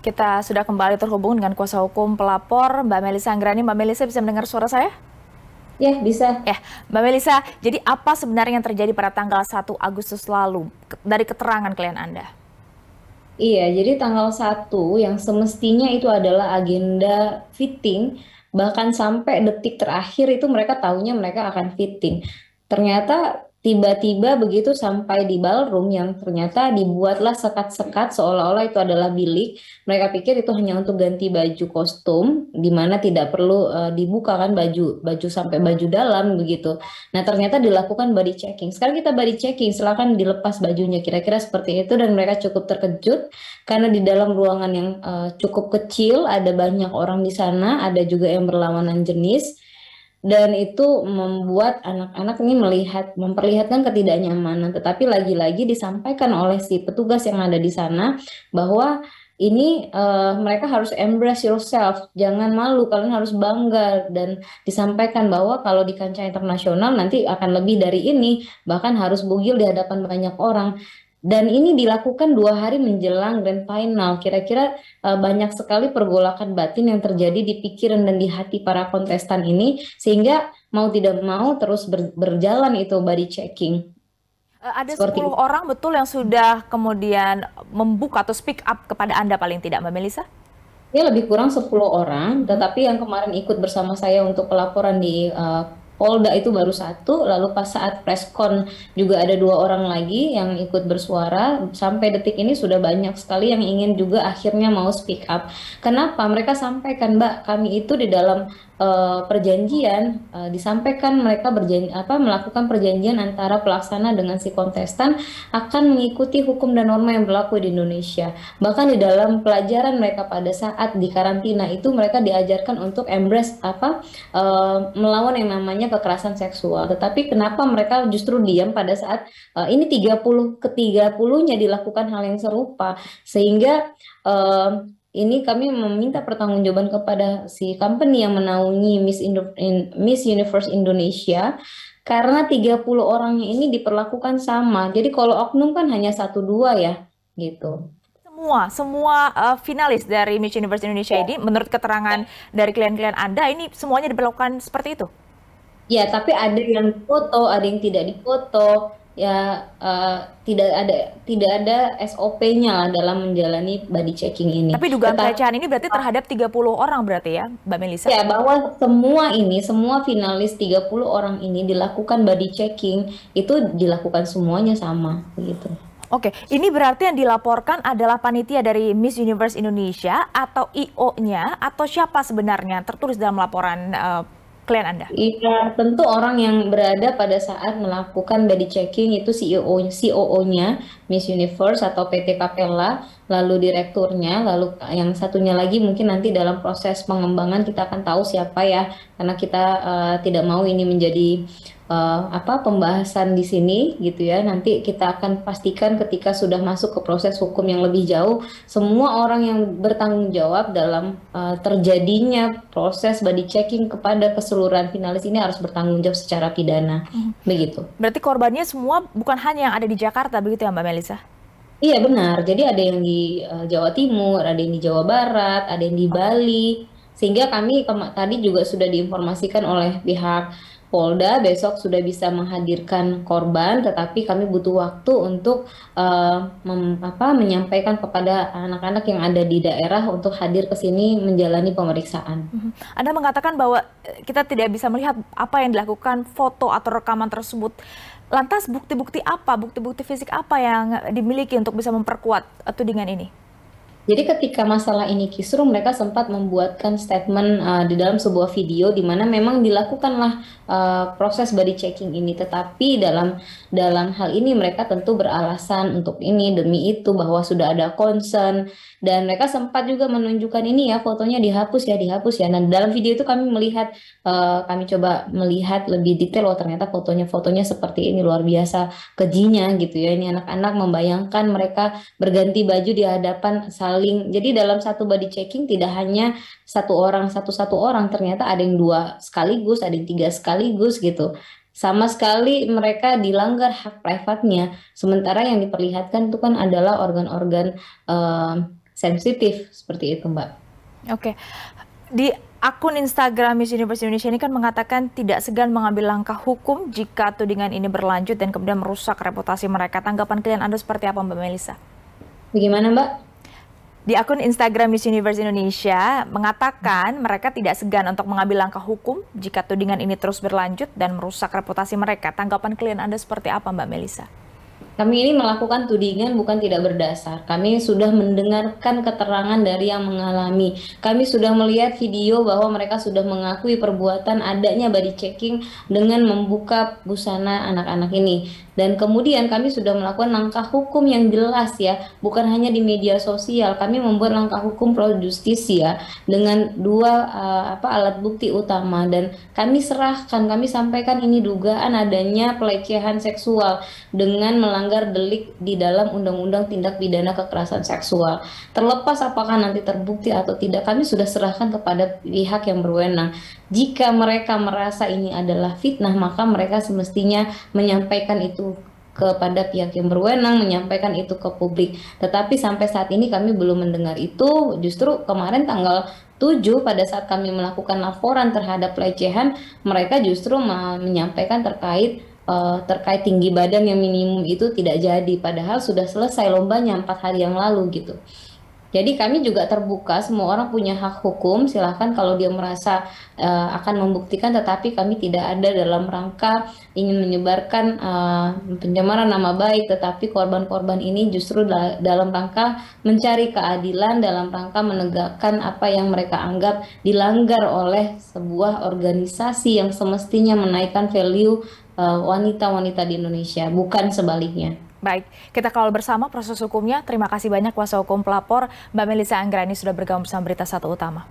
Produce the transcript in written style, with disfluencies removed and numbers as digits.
Kita sudah kembali terhubung dengan kuasa hukum pelapor, Mbak Melisa Anggrani. Mbak Melisa, bisa mendengar suara saya? Ya, bisa. Ya, Mbak Melisa, jadi apa sebenarnya yang terjadi pada tanggal 1 Agustus lalu dari keterangan klien Anda? Iya, jadi tanggal 1 yang semestinya itu adalah agenda fitting, bahkan sampai detik terakhir itu mereka tahunya mereka akan fitting. Ternyata tiba-tiba begitu sampai di ballroom yang ternyata dibuatlah sekat-sekat seolah-olah itu adalah bilik. Mereka pikir itu hanya untuk ganti baju kostum, di mana tidak perlu dibuka kan baju baju sampai baju dalam begitu. Nah, ternyata dilakukan body checking. Sekarang kita body checking, silakan dilepas bajunya. Kira-kira seperti itu dan mereka cukup terkejut karena di dalam ruangan yang cukup kecil, ada banyak orang di sana, ada juga yang berlawanan jenis, dan itu membuat anak-anak ini memperlihatkan ketidaknyamanan. Tetapi lagi-lagi disampaikan oleh si petugas yang ada di sana bahwa ini mereka harus embrace yourself, jangan malu, kalian harus bangga, dan disampaikan bahwa kalau di kancah internasional nanti akan lebih dari ini, bahkan harus bugil di hadapan banyak orang. Dan ini dilakukan 2 hari menjelang grand final. Kira-kira banyak sekali pergolakan batin yang terjadi di pikiran dan di hati para kontestan ini, sehingga mau tidak mau terus berjalan itu body checking. Ada Seperti 10 itu. orang betul yang sudah kemudian membuka atau speak up kepada Anda paling tidak, Mbak Melisa? Ya, lebih kurang 10 orang, Mhm. tetapi yang kemarin ikut bersama saya untuk pelaporan di Polda itu baru satu, lalu pas saat preskon juga ada 2 orang lagi yang ikut bersuara. Sampai detik ini sudah banyak sekali yang ingin juga akhirnya mau speak up. Kenapa? Mereka sampaikan, Mbak, kami itu di dalam perjanjian, disampaikan mereka melakukan perjanjian antara pelaksana dengan si kontestan akan mengikuti hukum dan norma yang berlaku di Indonesia. Bahkan di dalam pelajaran mereka pada saat di karantina itu mereka diajarkan untuk embrace melawan yang namanya kekerasan seksual. Tetapi kenapa mereka justru diam pada saat ini 30 ke 30-nya dilakukan hal yang serupa, sehingga ini kami meminta pertanggungjawaban kepada si company yang menaungi Miss Universe Indonesia, karena 30 orangnya ini diperlakukan sama. Jadi kalau oknum kan hanya satu dua ya, gitu. Semua finalis dari Miss Universe Indonesia ini, menurut keterangan dari klien-klien Anda, ini semuanya diperlakukan seperti itu? Ya, tapi ada yang difoto, ada yang tidak difoto. Ya, tidak ada SOP-nya lah dalam menjalani body checking ini. Tapi dugaan Tetapi pelecehan ini berarti terhadap 30 orang berarti ya, Mbak Melisa? ya, bahwa semua finalis 30 orang ini dilakukan body checking, itu dilakukan semuanya sama, begitu. Oke, ini berarti yang dilaporkan adalah panitia dari Miss Universe Indonesia atau IO-nya atau siapa sebenarnya tertulis dalam laporan klien Anda? Iya, tentu orang yang berada pada saat melakukan body checking itu COO-nya Miss Universe atau PT Capella, lalu direkturnya, lalu yang satunya lagi mungkin nanti dalam proses pengembangan kita akan tahu siapa ya, karena kita tidak mau ini menjadi pembahasan di sini gitu ya. Nanti kita akan pastikan ketika sudah masuk ke proses hukum yang lebih jauh, semua orang yang bertanggung jawab dalam terjadinya proses body checking kepada keseluruhan finalis ini harus bertanggung jawab secara pidana. Begitu. Berarti korbannya semua bukan hanya yang ada di Jakarta, begitu ya Mbak Melisa? Iya, benar. Jadi ada yang di Jawa Timur, ada yang di Jawa Barat, ada yang di Bali. Sehingga kami tadi juga sudah diinformasikan oleh pihak Polda besok sudah bisa menghadirkan korban, tetapi kami butuh waktu untuk menyampaikan kepada anak-anak yang ada di daerah untuk hadir ke sini menjalani pemeriksaan. Anda mengatakan bahwa kita tidak bisa melihat apa yang dilakukan foto atau rekaman tersebut. Lantas bukti-bukti apa, bukti-bukti fisik apa yang dimiliki untuk bisa memperkuat tudingan ini? Jadi ketika masalah ini kisru, mereka sempat membuatkan statement di dalam sebuah video di mana memang dilakukanlah proses body checking ini. Tetapi dalam hal ini mereka tentu beralasan untuk ini demi itu, bahwa sudah ada concern, dan mereka sempat juga menunjukkan ini ya, fotonya dihapus ya, dihapus ya. Nah, dalam video itu kami coba melihat lebih detail, oh ternyata fotonya seperti ini, luar biasa kejinya gitu ya. Ini anak-anak membayangkan mereka berganti baju di hadapan saling. Jadi dalam satu body checking tidak hanya satu orang, satu orang, ternyata ada yang 2 sekaligus, ada yang 3 sekaligus gitu. Sama sekali mereka dilanggar hak privatnya. Sementara yang diperlihatkan itu kan adalah organ-organ sensitif seperti itu, Mbak. Oke. Di akun Instagram Miss Universe Indonesia ini kan mengatakan tidak segan mengambil langkah hukum jika tudingan ini berlanjut dan kemudian merusak reputasi mereka. Tanggapan klien Anda seperti apa, Mbak Melisa? Bagaimana, Mbak? Di akun Instagram Miss Universe Indonesia mengatakan mereka tidak segan untuk mengambil langkah hukum jika tudingan ini terus berlanjut dan merusak reputasi mereka. Tanggapan klien Anda seperti apa, Mbak Melisa? Kami ini melakukan tudingan bukan tidak berdasar. Kami sudah mendengarkan keterangan dari yang mengalami. Kami sudah melihat video bahwa mereka sudah mengakui perbuatan adanya body checking dengan membuka busana anak-anak ini. Dan kemudian kami sudah melakukan langkah hukum yang jelas ya, bukan hanya di media sosial. Kami membuat langkah hukum pro justisia dengan dua alat bukti utama, dan kami serahkan, kami sampaikan ini dugaan adanya pelecehan seksual dengan melanggar delik di dalam Undang-Undang Tindak Pidana Kekerasan Seksual. Terlepas apakah nanti terbukti atau tidak, kami sudah serahkan kepada pihak yang berwenang. Jika mereka merasa ini adalah fitnah, maka mereka semestinya menyampaikan itu kepada pihak yang berwenang, menyampaikan itu ke publik. Tetapi sampai saat ini kami belum mendengar itu. Justru kemarin tanggal 7 pada saat kami melakukan laporan terhadap pelecehan, mereka justru menyampaikan terkait tinggi badan yang minimum itu tidak jadi, padahal sudah selesai lombanya 4 hari yang lalu gitu. Jadi kami juga terbuka, semua orang punya hak hukum, silahkan kalau dia merasa akan membuktikan, tetapi kami tidak ada dalam rangka ingin menyebarkan pencemaran nama baik, tetapi korban-korban ini justru dalam rangka mencari keadilan, dalam rangka menegakkan apa yang mereka anggap dilanggar oleh sebuah organisasi yang semestinya menaikkan value wanita-wanita di Indonesia, bukan sebaliknya. Baik, kita kawal bersama proses hukumnya. Terima kasih banyak kuasa hukum pelapor Mbak Melisa Anggrani sudah bergabung bersama Berita Satu Utama.